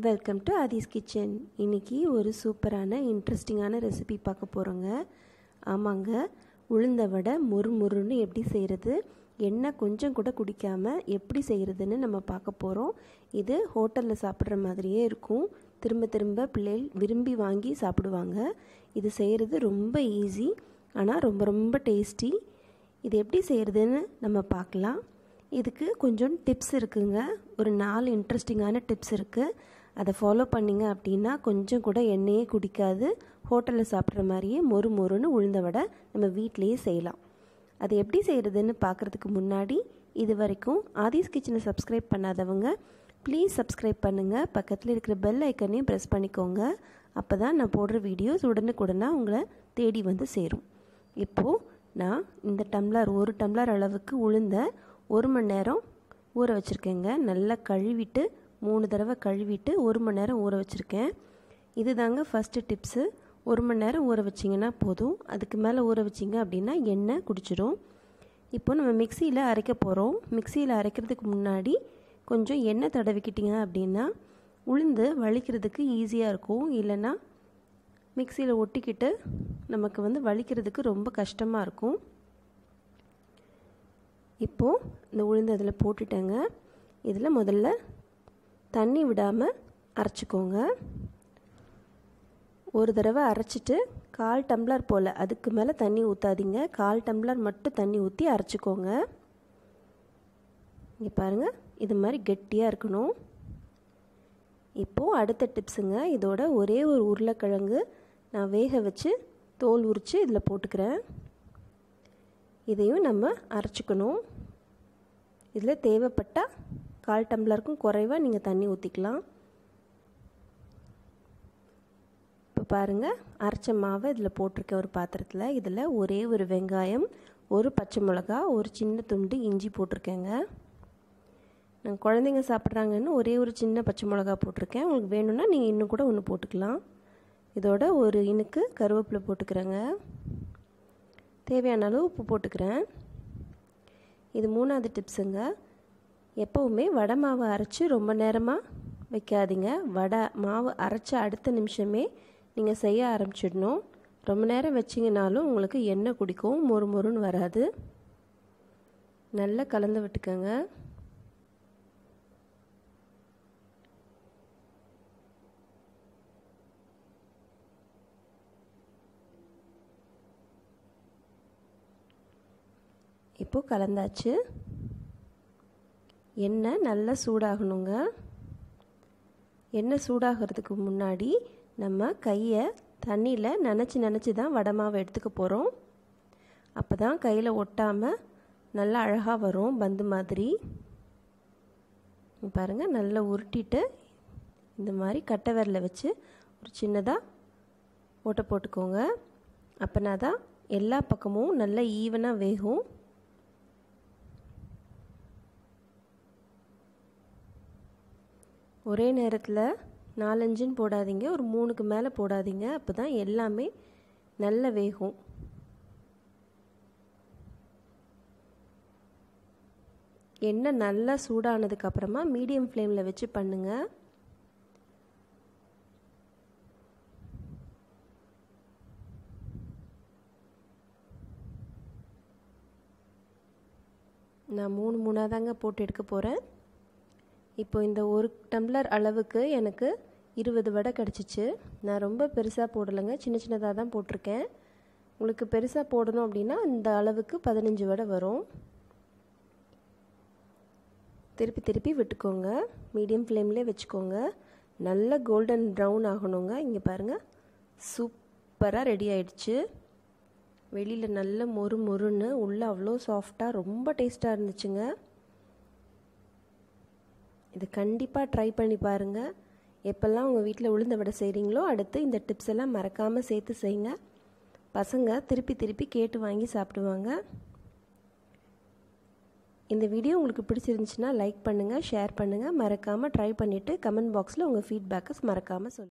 Welcome to Aadhi's kitchen. இன்றைக்கி ஒரு சூப்பரான இன்ட்ரெஸ்டிங்கான ரெசிபி பார்க்க போகிறோங்க. ஆமாங்க, உளுந்த வடை முறுமுறுன்னு எப்படி செய்கிறது, எண்ணெய் கொஞ்சம் கூட குடிக்காமல் எப்படி செய்கிறதுன்னு நம்ம பார்க்க போகிறோம். இது ஹோட்டலில் சாப்பிட்ற மாதிரியே இருக்கும். திரும்ப திரும்ப பிள்ளைகள் விரும்பி வாங்கி சாப்பிடுவாங்க. இது செய்கிறது ரொம்ப ஈஸி, ஆனால் ரொம்ப ரொம்ப டேஸ்டி. இது எப்படி செய்கிறதுன்னு நம்ம பார்க்கலாம். இதுக்கு கொஞ்சம் டிப்ஸ் இருக்குங்க. ஒரு 4 இன்ட்ரெஸ்டிங்கான டிப்ஸ் இருக்குது. அதை ஃபாலோ பண்ணிங்க அப்படின்னா கொஞ்சம் கூட எண்ணெயே குடிக்காது. ஹோட்டலில் சாப்பிட்ற மாதிரியே மொறு மொறுன்னு உளுந்த வடை நம்ம வீட்டிலையே செய்யலாம். அது எப்படி செய்கிறதுன்னு பார்க்குறதுக்கு முன்னாடி இது வரைக்கும் ஆதிஸ் கிச்சனை சப்ஸ்கிரைப் பண்ணாதவங்க ப்ளீஸ் சப்ஸ்கிரைப் பண்ணுங்கள். பக்கத்தில் இருக்கிற பெல் ஐக்கனையும் ப்ரெஸ் பண்ணிக்கோங்க. அப்போ தான் நான் போடுற வீடியோஸ் உடனுக்குடனாக உங்களை தேடி வந்து சேரும். இப்போது நான் இந்த ஒரு டம்ளர் அளவுக்கு உளுந்த 1 மணி நேரம் ஊற வச்சுருக்கேங்க. நல்லா கழுவிட்டு 3 தடவை கழுவிட்டு 1 மணி நேரம் ஊற வச்சுருக்கேன். இது தாங்க ஃபஸ்ட்டு டிப்ஸு. 1 மணி நேரம் ஊற வச்சிங்கன்னா போதும். அதுக்கு மேலே ஊற வச்சிங்க அப்படின்னா எண்ணெய் குடிச்சிடும். இப்போ நம்ம மிக்சியில் அரைக்க போகிறோம். மிக்சியில் அரைக்கிறதுக்கு முன்னாடி கொஞ்சம் எண்ணெய் தடவிக்கிட்டிங்க அப்படின்னா உளுந்து வலிக்கிறதுக்கு ஈஸியாக இருக்கும். இல்லைன்னா மிக்சியில் ஒட்டிக்கிட்டு நமக்கு வலிக்கிறதுக்கு ரொம்ப கஷ்டமாக இருக்கும். இப்போது இந்த உளுந்து அதில் போட்டுட்டேங்க. இதில் முதல்ல தண்ணி விடாமல் அரைச்சிக்கோங்க. ஒரு தடவை அரைச்சிட்டு 1/4 டம்ளர் போல், அதுக்கு மேலே தண்ணி ஊற்றாதீங்க. 1/4 டம்ளர் மட்டும் தண்ணி ஊற்றி அரைச்சிக்கோங்க. இங்கே பாருங்கள், இது மாதிரி கெட்டியாக இருக்கணும். இப்போது அடுத்த டிப்ஸுங்க. இதோட ஒரே ஒரு உருளைக்கிழங்கு நான் வேக வச்சு தோல் உரித்து இதில் போட்டுக்கிறேன். இதையும் நம்ம அரைச்சிக்கணும். இதில் தேவைப்பட்டால் 1/4 டம்ளருக்கும் குறைவாக நீங்கள் தண்ணி ஊற்றிக்கலாம். இப்போ பாருங்கள், அரைச்ச மாவை இதில் போட்டிருக்கேன் ஒரு பாத்திரத்தில். இதில் ஒரே ஒரு வெங்காயம், ஒரு பச்சை மிளகா, ஒரு சின்ன துண்டு இஞ்சி போட்டிருக்கேங்க. நான் குழந்தைங்க சாப்பிட்றாங்கன்னு ஒரே ஒரு சின்ன பச்சை மிளகா போட்டிருக்கேன். உங்களுக்கு வேணும்னா நீங்கள் இன்னும் கூட ஒன்று போட்டுக்கலாம். இதோட ஒரு இனுக்கு கருவேப்பிலை போட்டுக்கிறேங்க. தேவையான அளவு உப்பு போட்டுக்கிறேன். இது 3வது டிப்ஸுங்க. எப்போவுமே வடை மாவு அரைச்சி ரொம்ப நேரமாக வைக்காதீங்க. வடை மாவு அரைச்ச அடுத்த நிமிஷமே நீங்கள் செய்ய ஆரம்பிச்சிடணும். ரொம்ப நேரம் வச்சிங்கனாலும் உங்களுக்கு எண்ணெய் குடிக்கும், மொறு மொறுன்னு வராது. நல்லா கலந்து விட்டுக்கோங்க. இப்போ கலந்தாச்சு. எண்ணெய் நல்லா சூடாகணுங்க. எண்ணெய் சூடாகிறதுக்கு முன்னாடி நம்ம கையை தண்ணியில் நனைச்சி தான் வடை மாவை எடுத்துக்க போகிறோம். அப்போ தான் கையில் ஒட்டாமல் நல்லா அழகாக வரும், பந்து மாதிரி. பாருங்கள், நல்லா உருட்டிட்டு இந்த மாதிரி கட்டை விரலை வச்சு ஒரு சின்னதாக ஓட்டை போட்டுக்கோங்க. அப்போனா தான் எல்லா பக்கமும் நல்லா ஈவனாக வேகும். ஒரே நேரத்தில் 4-5 போடாதீங்க, ஒரு 3க்கு மேலே போடாதீங்க. அப்போ தான் எல்லாமே நல்ல வேகும். எண்ணெய் நல்லா சூடானதுக்கப்புறமா மீடியம் ஃப்ளேமில் வச்சு பண்ணுங்கள். நான் 3 தாங்க போட்டு எடுக்க போகிறேன். இப்போ இந்த 1 டம்ளர் அளவுக்கு எனக்கு 20 வடை கிடச்சிச்சு. நான் ரொம்ப பெருசாக போடலைங்க, சின்னதாக தான் போட்டிருக்கேன். உங்களுக்கு பெருசாக போடணும் அப்படின்னா இந்த அளவுக்கு 15 வடை வரும். திருப்பி விட்டுக்கோங்க. மீடியம் ஃப்ளேம்லேயே வச்சுக்கோங்க. நல்ல கோல்டன் ப்ரௌன் ஆகணுங்க. இங்கே பாருங்கள், சூப்பராக ரெடி ஆயிடுச்சு. வெளியில் நல்ல மொறு மொறுன்னு, உள்ளே அவ்வளோ சாஃப்டாக ரொம்ப டேஸ்ட்டாக இருந்துச்சுங்க. இது கண்டிப்பாக ட்ரை பண்ணி பாருங்கள். எப்போல்லாம் உங்கள் வீட்டில் உளுந்த வடை செய்கிறீங்களோ அடுத்து இந்த டிப்ஸ் எல்லாம் மறக்காமல் சேர்த்து செய்யுங்க. பசங்க திருப்பி கேட்டு வாங்கி சாப்பிடுவாங்க. இந்த வீடியோ உங்களுக்கு பிடிச்சிருந்துச்சுன்னா லைக் பண்ணுங்கள், ஷேர் பண்ணுங்கள். மறக்காமல் ட்ரை பண்ணிவிட்டு கமெண்ட் பாக்ஸில் உங்கள் ஃபீட்பேக்கை மறக்காமல் சொல்லுங்கள்.